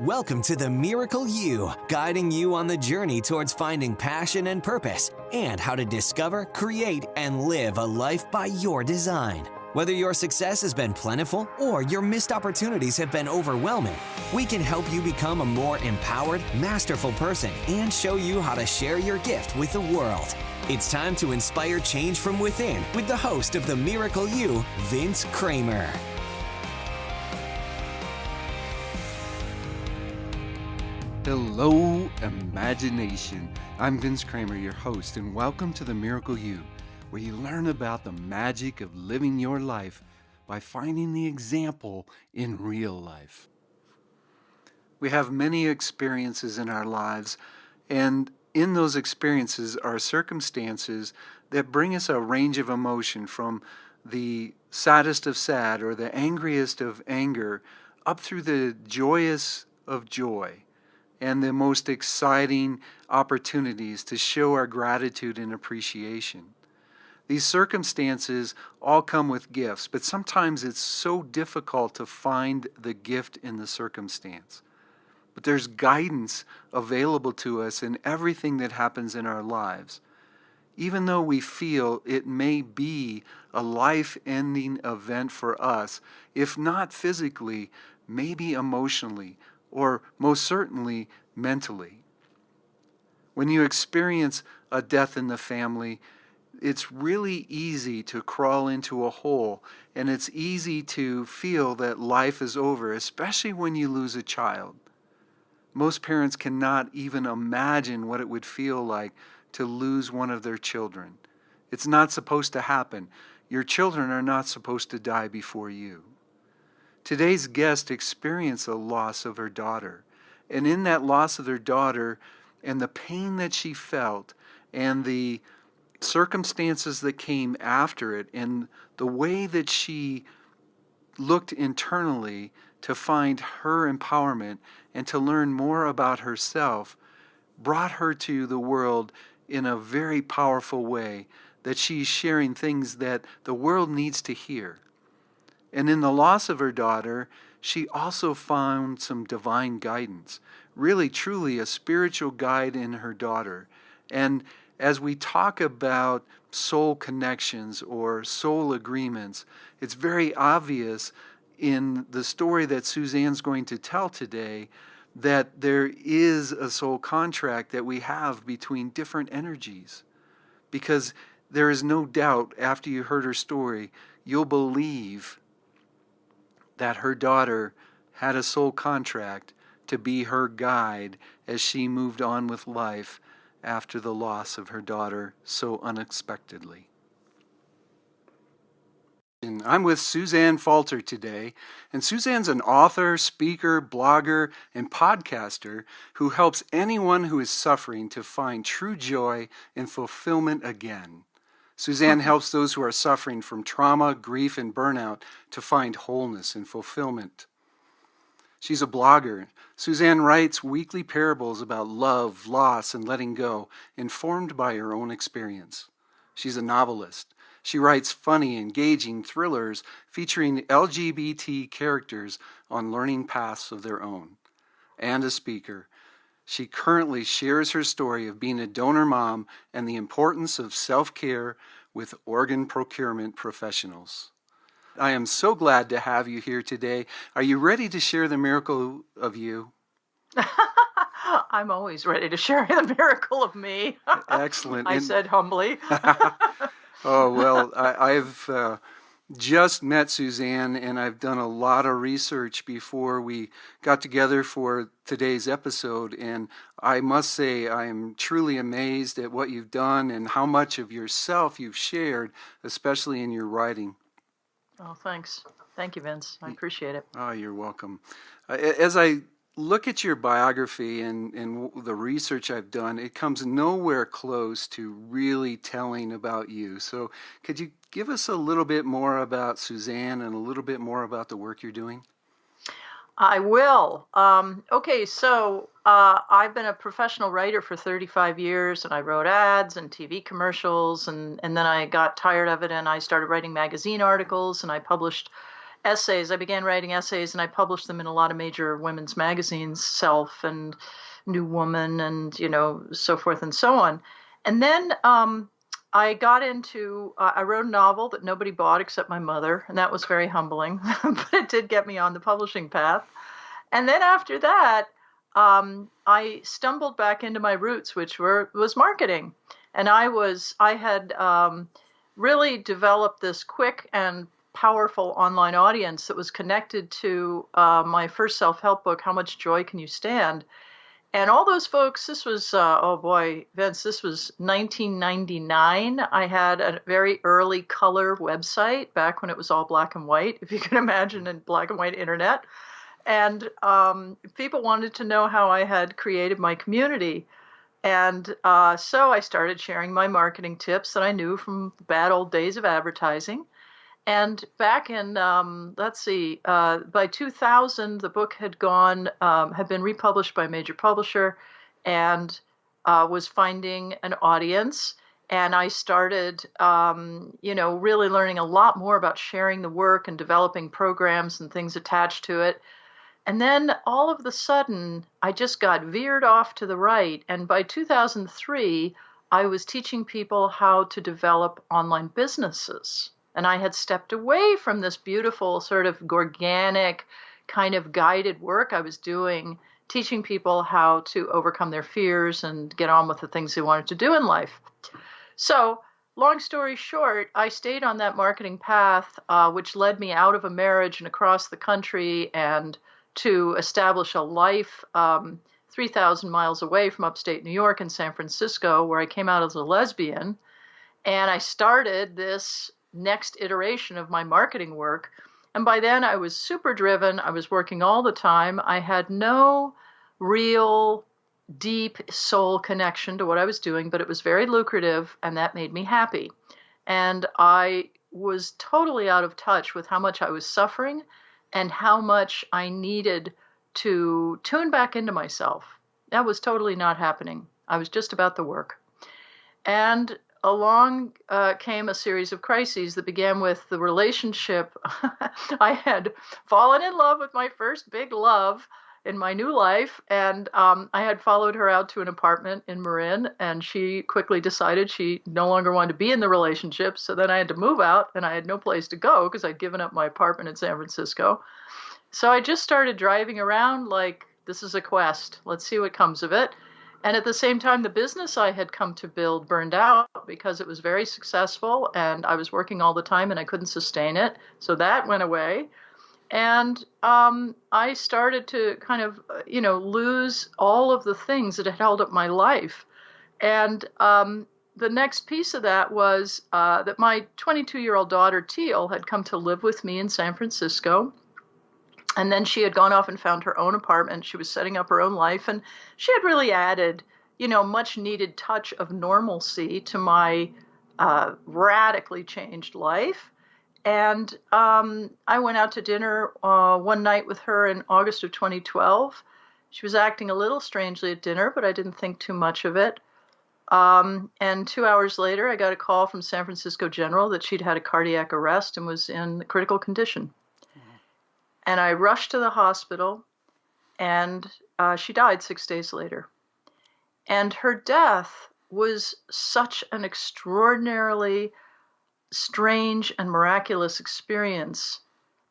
Welcome to The Miracle You, guiding you on the journey towards finding passion and purpose and how to discover, create, and live a life by your design. Whether your success has been plentiful or your missed opportunities have been overwhelming, we can help you become a more empowered, masterful person and show you how to share your gift with the world. It's time to inspire change from within with the host of The Miracle You, Vince Kramer. Hello, imagination. I'm Vince Kramer, your host, and welcome to The Miracle You, where you learn about the magic of living your life by finding the example in real life. We have many experiences in our lives, and in those experiences are circumstances that bring us a range of emotion, from the saddest of sad or the angriest of anger up through the joyous of joy, and the most exciting opportunities to show our gratitude and appreciation. These circumstances all come with gifts, but sometimes it's so difficult to find the gift in the circumstance. But there's guidance available to us in everything that happens in our lives. Even though we feel it may be a life-ending event for us, if not physically, maybe emotionally, or most certainly mentally. When you experience a death in the family, it's really easy to crawl into a hole, and it's easy to feel that life is over, especially when you lose a child. Most parents cannot even imagine what it would feel like to lose one of their children. It's not supposed to happen. Your children are not supposed to die before you. Today's guest experienced the loss of her daughter. And in that loss of her daughter and the pain that she felt and the circumstances that came after it and the way that she looked internally to find her empowerment and to learn more about herself brought her to the world in a very powerful way, that she's sharing things that the world needs to hear. And in the loss of her daughter, she also found some divine guidance, really, truly a spiritual guide in her daughter. And as we talk about soul connections or soul agreements, it's very obvious in the story that Suzanne's going to tell today that there is a soul contract that we have between different energies. Because there is no doubt, after you heard her story, you'll believe that her daughter had a soul contract to be her guide as she moved on with life after the loss of her daughter so unexpectedly. And I'm with Suzanne Falter today, and Suzanne's an author, speaker, blogger, and podcaster who helps anyone who is suffering to find true joy and fulfillment again. Suzanne helps those who are suffering from trauma, grief, and burnout to find wholeness and fulfillment. She's a blogger. Suzanne writes weekly parables about love, loss, and letting go, informed by her own experience. She's a novelist. She writes funny, engaging thrillers featuring LGBT characters on learning paths of their own. And a speaker. She currently shares her story of being a donor mom and the importance of self-care with organ procurement professionals. I am so glad to have you here today. Are you ready to share the miracle of you? I'm always ready to share the miracle of me. Excellent. I said humbly. Oh, well, I've just met Suzanne, and I've done a lot of research before we got together for today's episode, and I must say I am truly amazed at what you've done and how much of yourself you've shared, especially in your writing. Oh, thanks. Thank you, Vince. I appreciate it. Oh, you're welcome. As I look at your biography and the research I've done, it comes nowhere close to really telling about you. So could you give us a little bit more about Suzanne and a little bit more about the work you're doing? I will. Okay, so I've been a professional writer for 35 years, and I wrote ads and TV commercials, and then I got tired of it, and I started writing magazine articles, and I published essays. I began writing essays, and I published them in a lot of major women's magazines, Self and New Woman, and so forth and so on. And then I got into, I wrote a novel that nobody bought except my mother, and that was very humbling, but it did get me on the publishing path. And then after that, I stumbled back into my roots, which was marketing. And I had really developed this quick and powerful online audience that was connected to my first self-help book, How Much Joy Can You Stand? And all those folks, this was, oh boy, Vince, this was 1999. I had a very early color website back when it was all black and white, if you can imagine, a black and white internet. And people wanted to know how I had created my community. And so I started sharing my marketing tips that I knew from the bad old days of advertising. And back in, by 2000, the book had been republished by a major publisher and was finding an audience. And I started, really learning a lot more about sharing the work and developing programs and things attached to it. And then all of a sudden, I just got veered off to the right. And by 2003, I was teaching people how to develop online businesses. And I had stepped away from this beautiful sort of organic kind of guided work I was doing, teaching people how to overcome their fears and get on with the things they wanted to do in life. So long story short, I stayed on that marketing path, which led me out of a marriage and across the country and to establish a life 3,000 miles away from upstate New York in San Francisco, where I came out as a lesbian. And I started this next iteration of my marketing work. And by then I was super driven. I was working all the time. I had no real deep soul connection to what I was doing, but it was very lucrative, and that made me happy. And I was totally out of touch with how much I was suffering and how much I needed to tune back into myself. That was totally not happening. I was just about the work. And along came a series of crises that began with the relationship. I had fallen in love with my first big love in my new life, and I had followed her out to an apartment in Marin, and she quickly decided she no longer wanted to be in the relationship. So then I had to move out, and I had no place to go because I'd given up my apartment in San Francisco. So I just started driving around like, this is a quest. Let's see what comes of it. And at the same time, the business I had come to build burned out because it was very successful, and I was working all the time and I couldn't sustain it. So that went away. And I started to kind of, lose all of the things that had held up my life. And the next piece of that was that my 22-year-old daughter, Teal, had come to live with me in San Francisco. And then she had gone off and found her own apartment. She was setting up her own life. And she had really added, much needed touch of normalcy to my radically changed life. And I went out to dinner one night with her in August of 2012. She was acting a little strangely at dinner, but I didn't think too much of it. And 2 hours later, I got a call from San Francisco General that she'd had a cardiac arrest and was in critical condition. And I rushed to the hospital, and she died 6 days later. And her death was such an extraordinarily strange and miraculous experience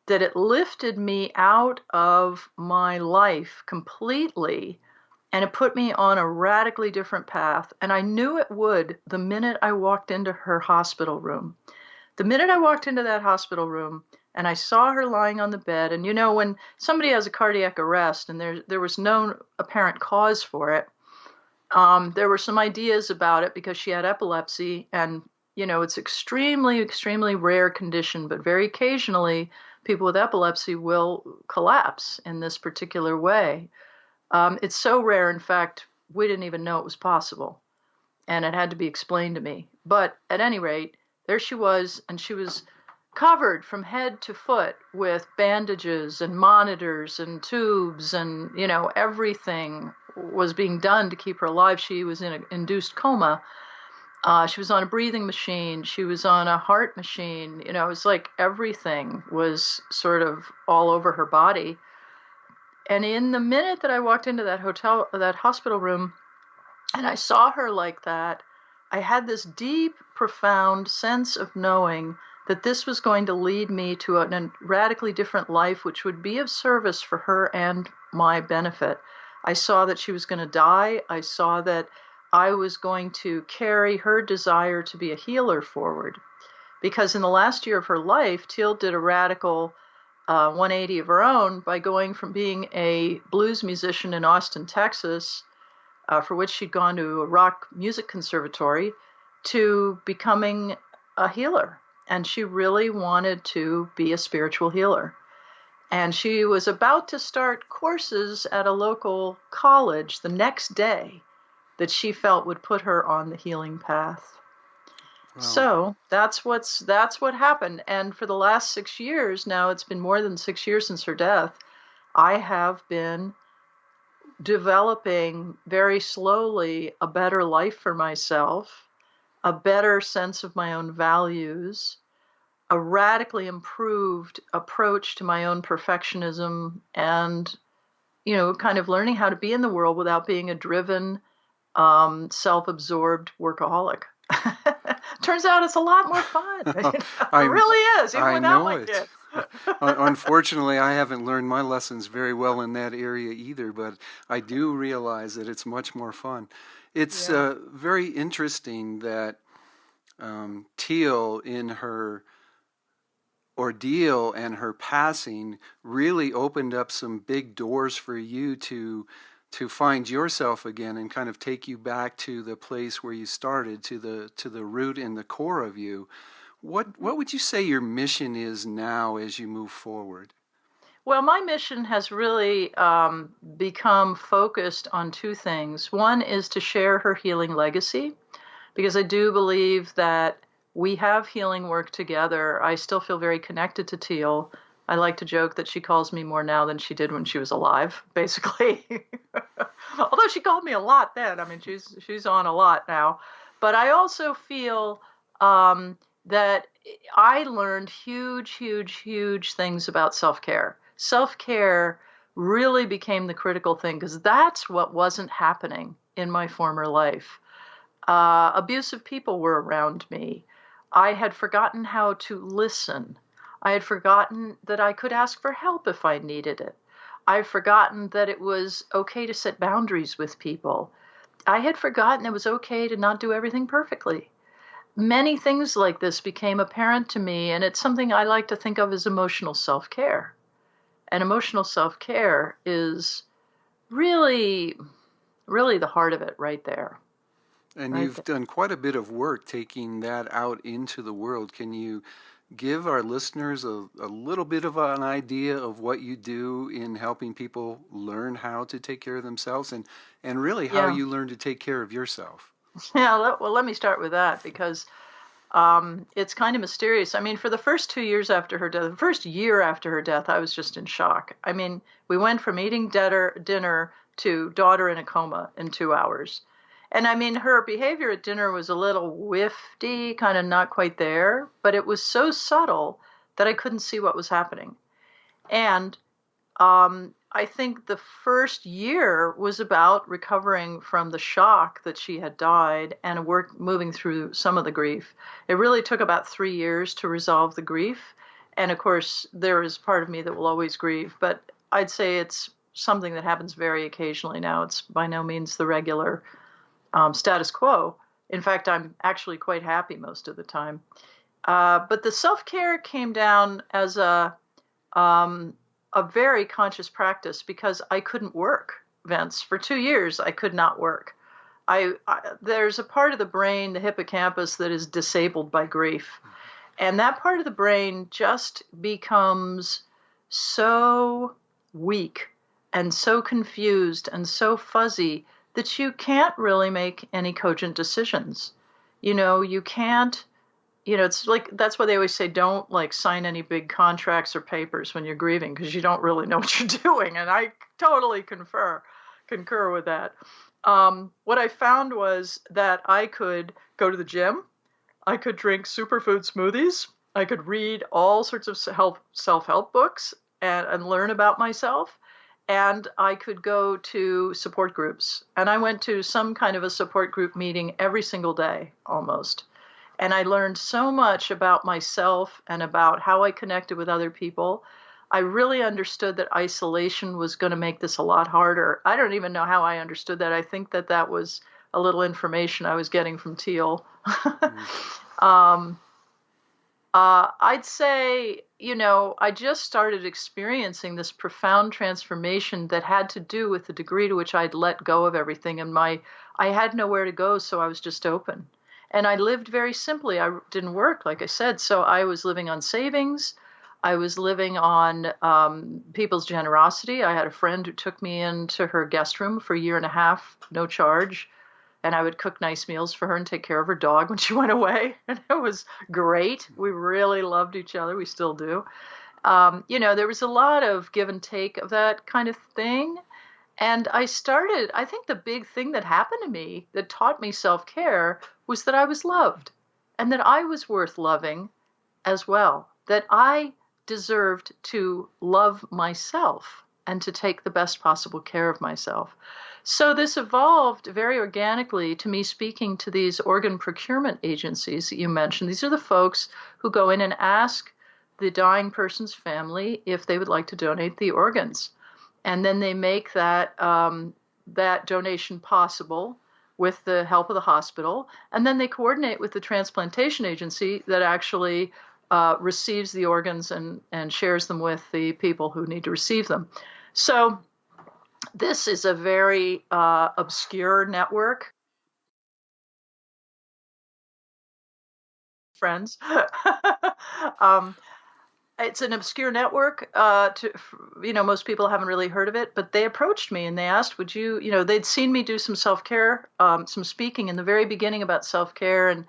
that it lifted me out of my life completely, and it put me on a radically different path. And I knew it would the minute I walked into her hospital room. The minute I walked into that hospital room and I saw her lying on the bed, and when somebody has a cardiac arrest and there was no apparent cause for it, there were some ideas about it because she had epilepsy, and it's extremely, extremely rare condition, but very occasionally people with epilepsy will collapse in this particular way. It's so rare, in fact, we didn't even know it was possible, and it had to be explained to me. But at any rate, there she was, and she was covered from head to foot with bandages and monitors and tubes, and everything was being done to keep her alive. She was in an induced coma. She was on a breathing machine. She was on a heart machine. You know, it was like everything was sort of all over her body. And in the minute that I walked into that hospital room, and I saw her like that, I had this deep, profound sense of knowing that this was going to lead me to a radically different life, which would be of service for her and my benefit. I saw that she was going to die. I saw that I was going to carry her desire to be a healer forward. Because in the last year of her life, Teal did a radical 180 of her own by going from being a blues musician in Austin, Texas, for which she'd gone to a rock music conservatory, to becoming a healer. And she really wanted to be a spiritual healer. And she was about to start courses at a local college the next day that she felt would put her on the healing path. Wow. So that's what happened. And for the last 6 years now, it's been more than 6 years since her death, I have been developing very slowly a better life for myself, a better sense of my own values, a radically improved approach to my own perfectionism, and, you know, kind of learning how to be in the world without being a driven, self-absorbed workaholic. Turns out it's a lot more fun. It really is, even without my kids. Unfortunately, I haven't learned my lessons very well in that area either, but I do realize that it's much more fun. It's very interesting that Teal, in her ordeal and her passing, really opened up some big doors for you to find yourself again and kind of take you back to the place where you started, to the root and the core of you. What would you say your mission is now as you move forward? Well, my mission has really become focused on two things. One is to share her healing legacy, because I do believe that we have healing work together. I still feel very connected to Teal. I like to joke that she calls me more now than she did when she was alive, basically. Although she called me a lot then. I mean, she's on a lot now. But I also feel that I learned huge things about self-care. Self-care really became the critical thing, because that's what wasn't happening in my former life. Abusive people were around me. I had forgotten how to listen. I had forgotten that I could ask for help if I needed it. I've forgotten that it was okay to set boundaries with people. I had forgotten it was okay to not do everything perfectly. Many things like this became apparent to me, and it's something I like to think of as emotional self-care. And emotional self-care is really the heart of it right there. And you've done quite a bit of work taking that out into the world. Can you give our listeners a little bit of an idea of what you do in helping people learn how to take care of themselves, and really how you learn to take care of yourself? Yeah, well, let me start with that, because it's kind of mysterious. I mean, for the first 2 years after her death, the first year after her death, I was just in shock. I mean, we went from eating dinner to daughter in a coma in 2 hours. And I mean, her behavior at dinner was a little whiffy, kind of not quite there, but it was so subtle that I couldn't see what was happening. And I think the first year was about recovering from the shock that she had died and moving through some of the grief. It really took about 3 years to resolve the grief. And of course, there is part of me that will always grieve, but I'd say it's something that happens very occasionally now. It's by no means the regular status quo. In fact, I'm actually quite happy most of the time. But the self-care came down as a very conscious practice, because I couldn't work, Vince. For 2 years, I could not work. There's a part of the brain, the hippocampus, that is disabled by grief. And that part of the brain just becomes so weak and so confused and so fuzzy that you can't really make any cogent decisions. You know, you can't, it's like, that's why they always say, don't like sign any big contracts or papers when you're grieving, because you don't really know what you're doing. And I totally confer, concur with that. What I found was that I could go to the gym, I could drink superfood smoothies, I could read all sorts of self-help books and learn about myself, and I could go to support groups. And I went to some kind of a support group meeting every single day, almost. And I learned so much about myself and about how I connected with other people. I really understood that isolation was going to make this a lot harder. I don't even know how I understood that. I think that that was a little information I was getting from Teal. I'd say, I just started experiencing this profound transformation that had to do with the degree to which I'd let go of everything. And I had nowhere to go, so I was just open. And I lived very simply. I didn't work, like I said, so I was living on savings. I was living on people's generosity. I had a friend who took me into her guest room for a year and a half, no charge. And I would cook nice meals for her and take care of her dog when she went away. And it was great. We really loved each other. We still do. There was a lot of give and take of that kind of thing. And I think the big thing that happened to me that taught me self-care was that I was loved and that I was worth loving as well, that I deserved to love myself and to take the best possible care of myself. So this evolved very organically to me speaking to these organ procurement agencies that you mentioned. These are the folks who go in and ask the dying person's family if they would like to donate the organs. And then they make that donation possible with the help of the hospital. And then they coordinate with the transplantation agency that actually receives the organs and shares them with the people who need to receive them. So this is a very obscure network. Friends. It's an obscure network. Most people haven't really heard of it, but they approached me and they asked, would you, they'd seen me do some self-care, some speaking in the very beginning about self-care, and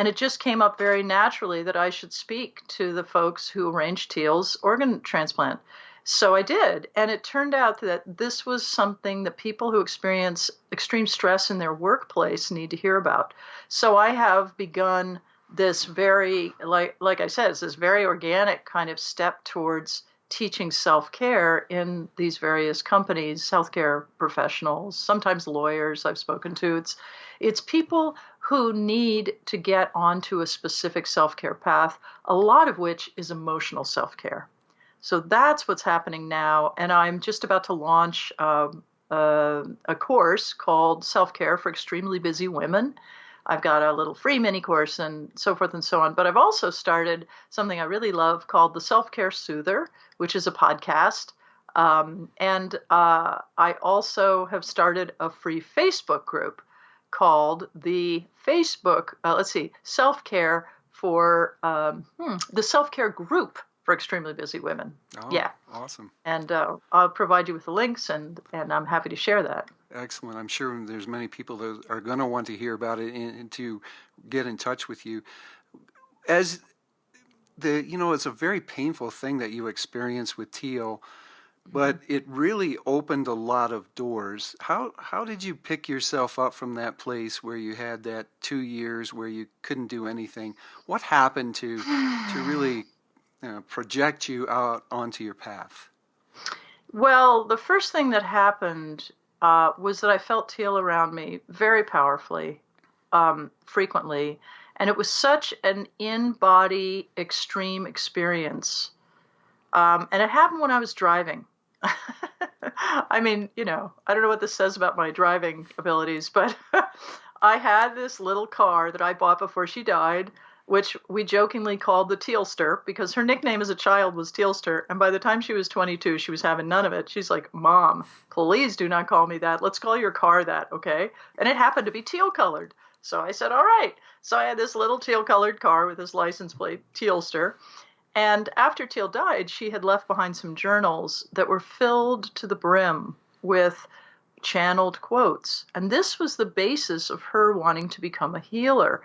it just came up very naturally that I should speak to the folks who arranged Teal's organ transplant. So I did, and it turned out that this was something that people who experience extreme stress in their workplace need to hear about. So I have begun this very, like I said, it's this very organic kind of step towards teaching self-care in these various companies, healthcare professionals, sometimes lawyers I've spoken to. It's people who need to get onto a specific self-care path, a lot of which is emotional self-care. So that's what's happening now. And I'm just about to launch a course called Self-Care for Extremely Busy Women. I've got a little free mini course and so forth and so on. But I've also started something I really love called the Self-Care Soother, which is a podcast. And I also have started a free Facebook group called the Self-Care for the Self-Care Group for Extremely Busy Women. Oh, yeah. Awesome. And I'll provide you with the links, and I'm happy to share that. Excellent. I'm sure there's many people that are going to want to hear about it and to get in touch with you. As it's a very painful thing that you experienced with Teal, but it really opened a lot of doors. How did you pick yourself up from that place where you had that 2 years where you couldn't do anything? What happened to really project you out onto your path? Well, the first thing that happened was that I felt Teal around me very powerfully, frequently, and it was such an in-body extreme experience. And it happened when I was driving. I mean, I don't know what this says about my driving abilities, but I had this little car that I bought before she died, which we jokingly called the Tealster, because her nickname as a child was Tealster. And by the time she was 22, she was having none of it. She's like, Mom, please do not call me that. Let's call your car that, okay? And it happened to be teal colored. So I said, all right. So I had this little teal colored car with this license plate, Tealster. And after Teal died, she had left behind some journals that were filled to the brim with channeled quotes. And this was the basis of her wanting to become a healer.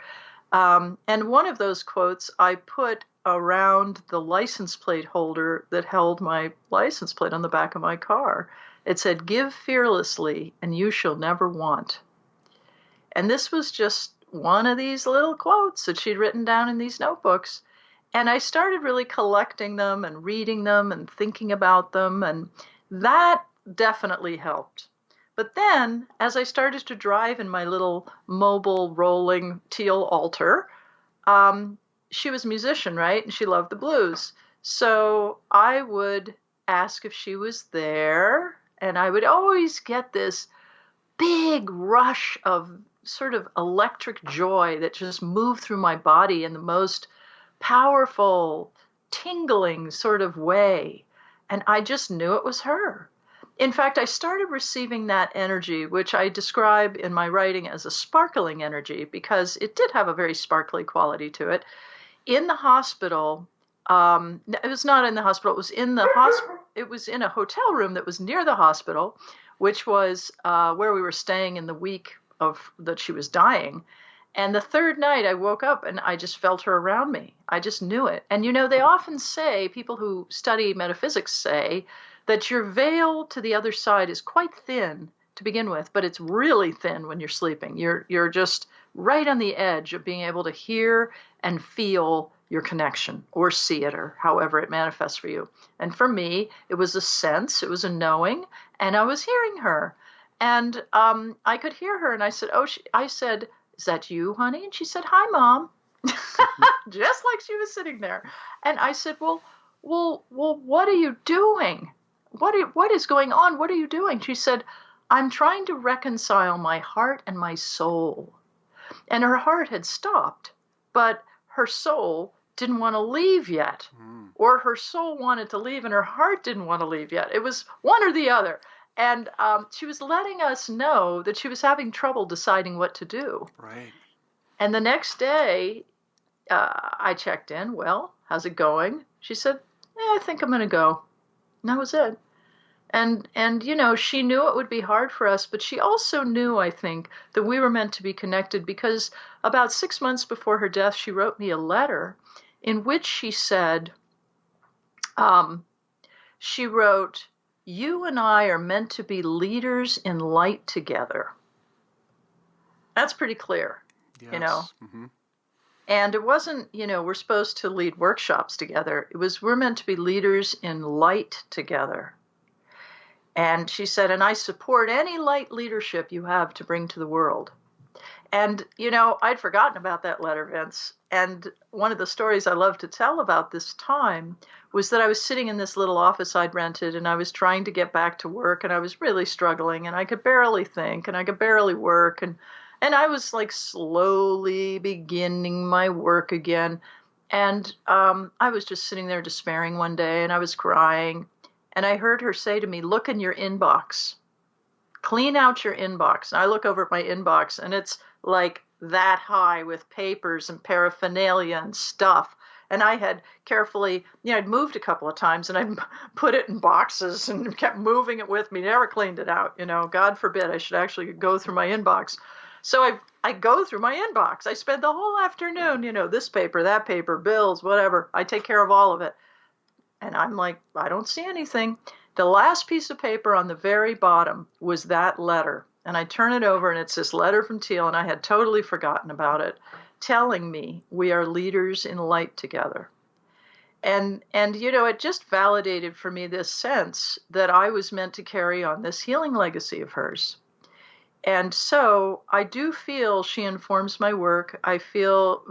And one of those quotes I put around the license plate holder that held my license plate on the back of my car. It said, "Give fearlessly, and you shall never want." And this was just one of these little quotes that she'd written down in these notebooks. And I started really collecting them and reading them and thinking about them. And that definitely helped. But then, as I started to drive in my little mobile rolling teal Alter, she was a musician, right? And she loved the blues. So I would ask if she was there. And I would always get this big rush of sort of electric joy that just moved through my body in the most powerful, tingling sort of way. And I just knew it was her. In fact, I started receiving that energy, which I describe in my writing as a sparkling energy, because it did have a very sparkly quality to it. In the hospital, it was not in the hospital, it was in the hospital. It was in a hotel room that was near the hospital, which was where we were staying in the week of that she was dying. And the third night I woke up and I just felt her around me. I just knew it. And you know, they often say, people who study metaphysics say, that your veil to the other side is quite thin to begin with, but it's really thin when you're sleeping. You're just right on the edge of being able to hear and feel your connection, or see it, or however it manifests for you. And for me, it was a sense, it was a knowing, and I was hearing her. And I could hear her, and I said, I said, "Is that you, honey?" And she said, "Hi, Mom." Just like she was sitting there. And I said, well, what are you doing? What is going on? What are you doing? She said, "I'm trying to reconcile my heart and my soul." And her heart had stopped, but her soul didn't want to leave yet. Or her soul wanted to leave and her heart didn't want to leave yet. It was one or the other. And she was letting us know that she was having trouble deciding what to do. Right. And the next day, I checked in. "Well, how's it going?" She said, "I think I'm going to go." And that was it. And you know, she knew it would be hard for us, but she also knew, I think, that we were meant to be connected, because about 6 months before her death, she wrote me a letter in which she said, she wrote, "You and I are meant to be leaders in light together." That's pretty clear, Yes. you know. Mm-hmm. And it wasn't, you know, we're supposed to lead workshops together. It was, we're meant to be leaders in light together. And she said, "And I support any light leadership you have to bring to the world." And, you know, I'd forgotten about that letter, Vince. And one of the stories I love to tell about this time was that I was sitting in this little office I'd rented, and I was trying to get back to work, and I was really struggling, and I could barely think, and I could barely work. And I was like slowly beginning my work again. And I was just sitting there despairing one day, and I was crying. And I heard her say to me, "Look in your inbox. Clean out your inbox." And I look over at my inbox, and it's like that high with papers and paraphernalia and stuff. And I had carefully, you know, I'd moved a couple of times, and I'd put it in boxes and kept moving it with me, never cleaned it out. You know, God forbid I should actually go through my inbox. So I go through my inbox. I spend the whole afternoon, you know, this paper, that paper, bills, whatever. I take care of all of it. And I'm like, I don't see anything. The last piece of paper on the very bottom was that letter. And I turn it over, and it's this letter from Teal, and I had totally forgotten about it, telling me we are leaders in light together. And you know, it just validated for me this sense that I was meant to carry on this healing legacy of hers. And so I do feel she informs my work. I felt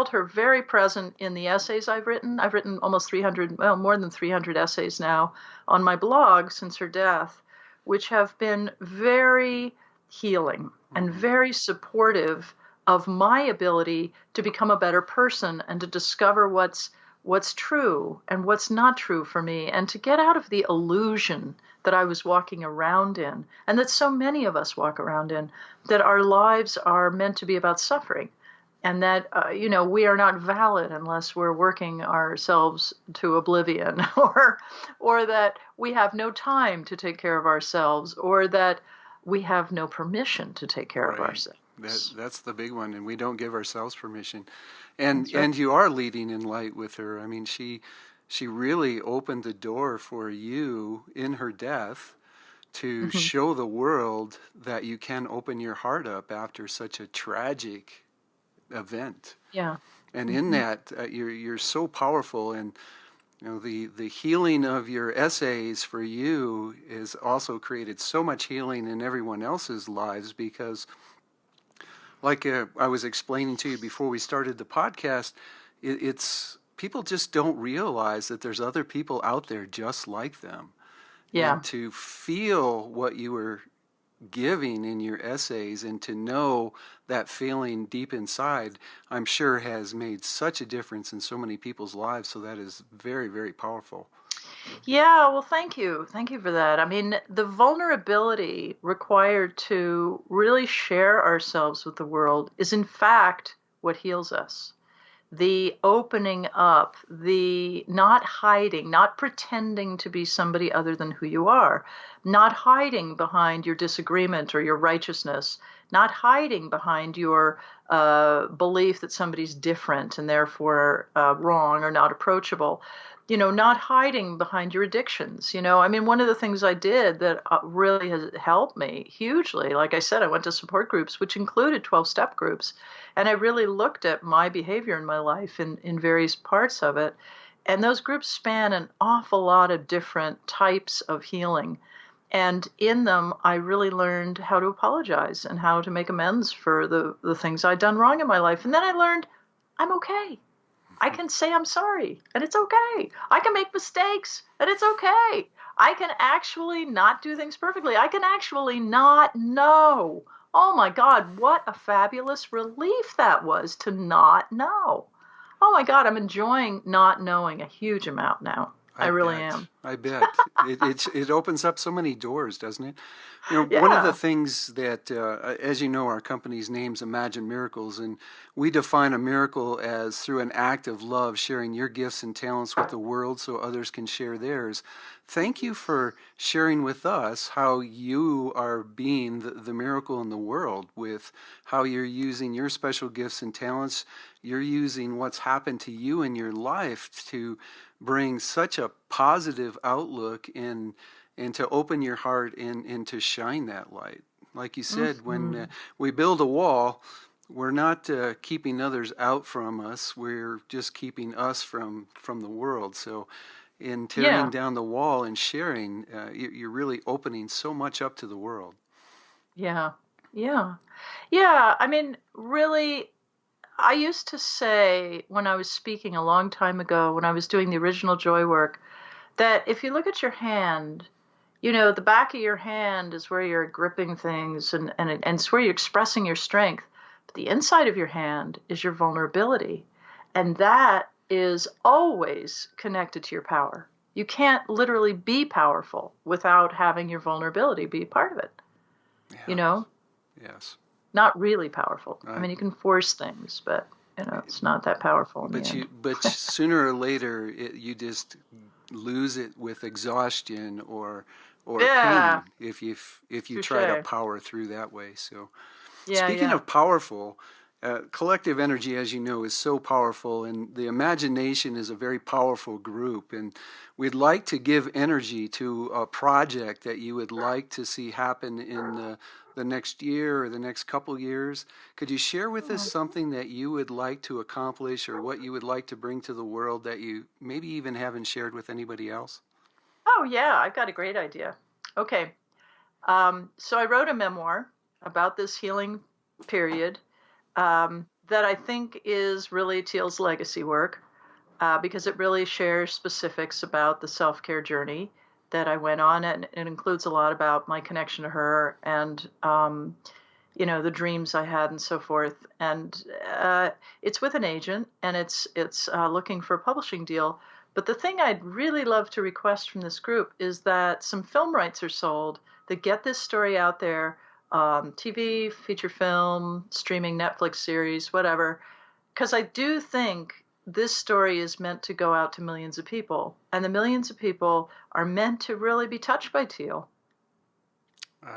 her very present in the essays I've written. I've written almost 300, well, more than 300 essays now on my blog since her death, which have been very healing and very supportive of my ability to become a better person and to discover what's true and what's not true for me, and to get out of the illusion that I was walking around in, and that so many of us walk around in, that our lives are meant to be about suffering, and that, you know, we are not valid unless we're working ourselves to oblivion, or that we have no time to take care of ourselves, or that we have no permission to take care of ourselves. That's the big one, and we don't give ourselves permission. And That's right. And you are leading in light with her. I mean, she really opened the door for you in her death to Hmm. show the world that you can open your heart up after such a tragic event. Yeah. And in Hmm. that, you're so powerful, and the healing of your essays for you has also created so much healing in everyone else's lives, because like I was explaining to you before we started the podcast, it's people just don't realize that there's other people out there just like them. Yeah. And to feel what you were giving in your essays and to know that feeling deep inside, I'm sure has made such a difference in so many people's lives. So that is very, very powerful. Yeah, well, thank you. Thank you for that. I mean, the vulnerability required to really share ourselves with the world is, in fact, what heals us. The opening up, the not hiding, not pretending to be somebody other than who you are, not hiding behind your disagreement or your righteousness, not hiding behind your belief that somebody's different and therefore wrong or not approachable. Not hiding behind your addictions. I mean, one of the things I did that really has helped me hugely, like I said, I went to support groups, which included 12-step groups. And I really looked at my behavior in my life in various parts of it. And those groups span an awful lot of different types of healing. And in them, I really learned how to apologize and how to make amends for the things I'd done wrong in my life. And then I learned I'm okay. I can say I'm sorry, and it's okay. I can make mistakes, and it's okay. I can actually not do things perfectly. I can actually not know. Oh my God, what a fabulous relief that was to not know. Oh my God, I'm enjoying not knowing a huge amount now. I I really bet. am. I bet. It opens up so many doors, doesn't it? One of the Yeah. things that, as you know, our company's name's Imagine Miracles, and we define a miracle as through an act of love, sharing your gifts and talents with the world so others can share theirs. Thank you for sharing with us how you are being the miracle in the world, with how you're using your special gifts and talents. You're using what's happened to you in your life to bring such a positive outlook and to open your heart and to shine that light. Like you said, when Hmm. we build a wall, we're not keeping others out from us. We're just keeping us from the world. So in tearing Yeah. down the wall and sharing, you're really opening so much up to the world. Yeah. Yeah. Yeah. I mean, really, I used to say when I was speaking a long time ago, when I was doing the original joy work, that if you look at your hand, the back of your hand is where you're gripping things and it's where you're expressing your strength. But the inside of your hand is your vulnerability. And that is always connected to your power. You can't literally be powerful without having your vulnerability be part of it. You Yeah. know, Yes. not really powerful. I I, mean, you can force things, but it's not that powerful in the but end. sooner or later you just lose it with exhaustion or Yeah, pain if you try to touche. power through that way. So Yeah, speaking yeah. of powerful, collective energy, as you know, is so powerful, and the imagination is a very powerful group. And we'd like to give energy to a project that you would like to see happen in the next year or the next couple years. Could you share with us something that you would like to accomplish or what you would like to bring to the world that you maybe even haven't shared with anybody else? Oh, yeah, I've got a great idea. Okay. So I wrote a memoir about this healing period that I think is really Teal's legacy work because it really shares specifics about the self-care journey that I went on, and it includes a lot about my connection to her and the dreams I had and so forth. And it's with an agent, and it's looking for a publishing deal. But the thing I'd really love to request from this group is that some film rights are sold that get this story out there, TV, feature film, streaming, Netflix series, whatever. Because I do think this story is meant to go out to millions of people, and the millions of people are meant to really be touched by Teal.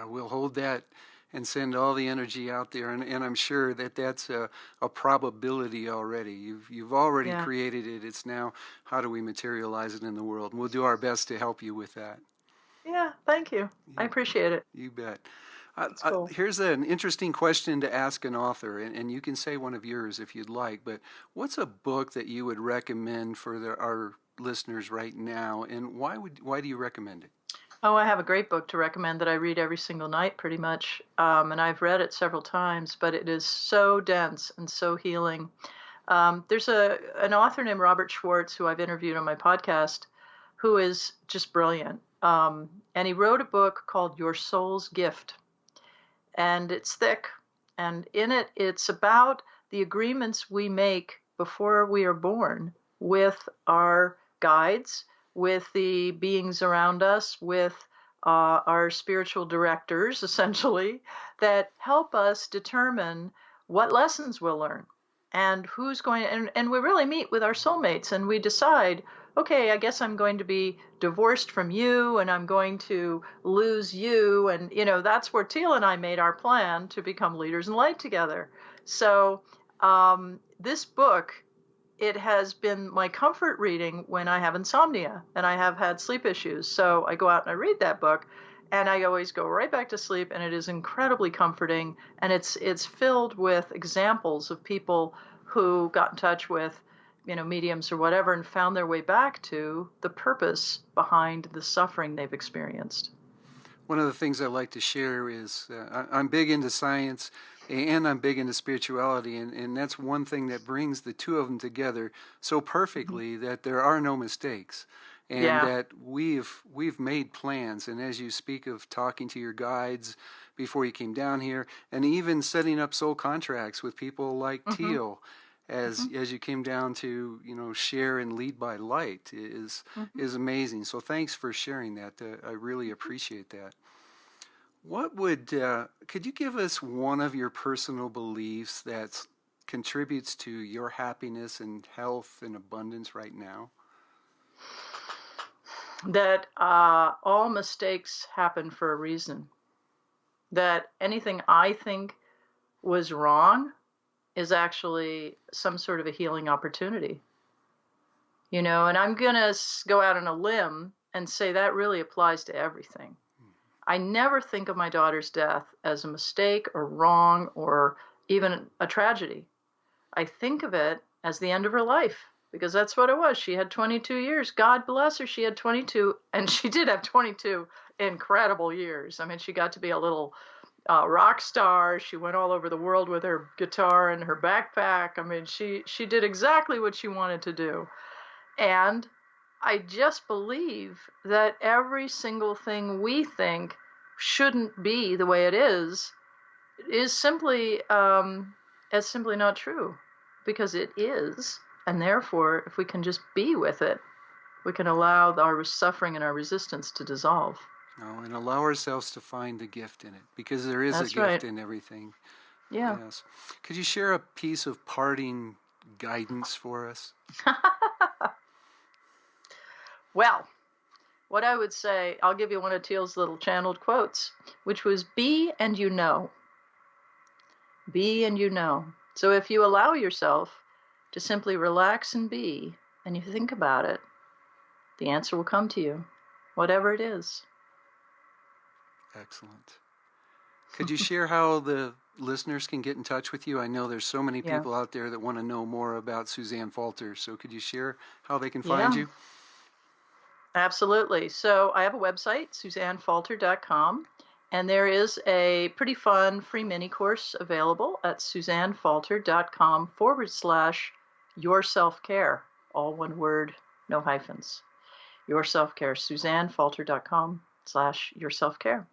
We'll hold that and send all the energy out there, and I'm sure that that's a probability already. You've already Yeah. created it. It's now how do we materialize it in the world? And we'll do our best to help you with that. Yeah, thank you. I appreciate it. You bet. It's cool. Here's an interesting question to ask an author, and you can say one of yours if you'd like, but what's a book that you would recommend for our listeners right now, and why do you recommend it? Oh, I have a great book to recommend that I read every single night, pretty much. And I've read it several times, but it is so dense and so healing. There's an author named Robert Schwartz who I've interviewed on my podcast, who is just brilliant. And he wrote a book called Your Soul's Gift, and it's thick. And in it, it's about the agreements we make before we are born with our guides, with the beings around us, with our spiritual directors, essentially, that help us determine what lessons we'll learn and who's going and we really meet with our soulmates and we decide, okay, I guess I'm going to be divorced from you and I'm going to lose you. And, that's where Teal and I made our plan to become leaders in light together. So this book, it has been my comfort reading when I have insomnia and I have had sleep issues. So I go out and I read that book and I always go right back to sleep, and it is incredibly comforting, and it's filled with examples of people who got in touch with mediums or whatever and found their way back to the purpose behind the suffering they've experienced. One of the things I like to share is I'm big into science and I'm big into spirituality, and that's one thing that brings the two of them together so perfectly that there are no mistakes, and that we've made plans. And as you speak of talking to your guides before you came down here, and even setting up soul contracts with people like Teal, as you came down to share and lead by light is amazing. So thanks for sharing that. I really appreciate that. What could you give us one of your personal beliefs that contributes to your happiness and health and abundance right now? That all mistakes happen for a reason. That anything I think was wrong is actually some sort of a healing opportunity. And I'm going to go out on a limb and say that really applies to everything. I never think of my daughter's death as a mistake or wrong or even a tragedy. I think of it as the end of her life, because that's what it was. She had 22 years. God bless her. She had 22, and she did have 22 incredible years. I mean, she got to be a little rock star. She went all over the world with her guitar and her backpack. I mean, she did exactly what she wanted to do. And I just believe that every single thing we think shouldn't be the way it is simply not true, because it is. And therefore, if we can just be with it, we can allow our suffering and our resistance to dissolve. Oh, and allow ourselves to find the gift in it, because there is a gift in everything. Yeah. Yes. Could you share a piece of parting guidance for us? Well, what I would say, I'll give you one of Teal's little channeled quotes, which was, be and you know. Be and you know. So if you allow yourself to simply relax and be, and you think about it, the answer will come to you, whatever it is. Excellent. Could you share how the listeners can get in touch with you? I know there's so many people out there that want to know more about Suzanne Falter, so could you share how they can find you? Absolutely. So I have a website, SuzanneFalter.com, and there is a pretty fun free mini course available at SuzanneFalter.com/your self-care. All one word, no hyphens. Your self-care, SuzanneFalter.com/your self-care.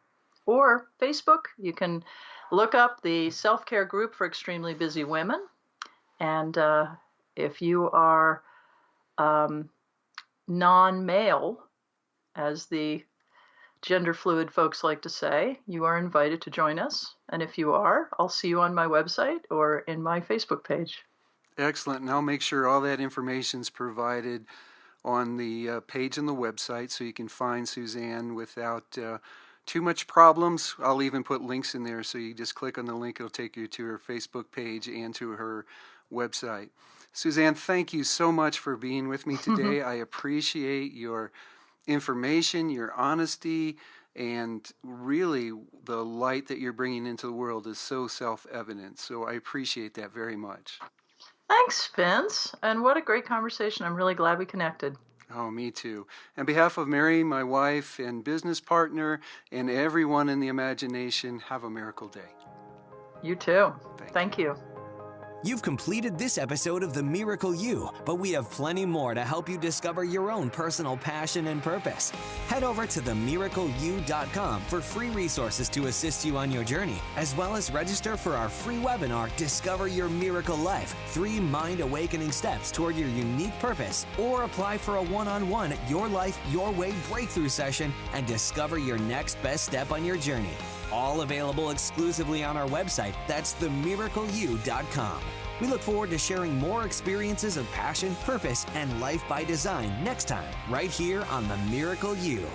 Or Facebook, you can look up the self-care group for extremely busy women. And if you are non-male, as the gender fluid folks like to say, you are invited to join us. And if you are, I'll see you on my website or in my Facebook page. Excellent. And I'll make sure all that information is provided on the page on the website, so you can find Suzanne without too much problems. I'll even put links in there, so you just click on the link. It'll take you to her Facebook page and to her website. Suzanne, thank you so much for being with me today. I appreciate your information, your honesty, and really the light that you're bringing into the world is so self-evident. So I appreciate that very much. Thanks, Vince. And what a great conversation. I'm really glad we connected. Oh, me too. On behalf of Mary, my wife and business partner, and everyone in the imagination, have a miracle day. You too. Thank you. You've completed this episode of The Miracle You, but we have plenty more to help you discover your own personal passion and purpose. Head over to themiracleyou.com for free resources to assist you on your journey, as well as register for our free webinar, Discover Your Miracle Life, 3 Mind Awakening Steps Toward Your Unique Purpose, or apply for a one-on-one Your Life, Your Way breakthrough session and discover your next best step on your journey. All available exclusively on our website. That's themiracleyou.com. We look forward to sharing more experiences of passion, purpose, and life by design next time, right here on The Miracle You.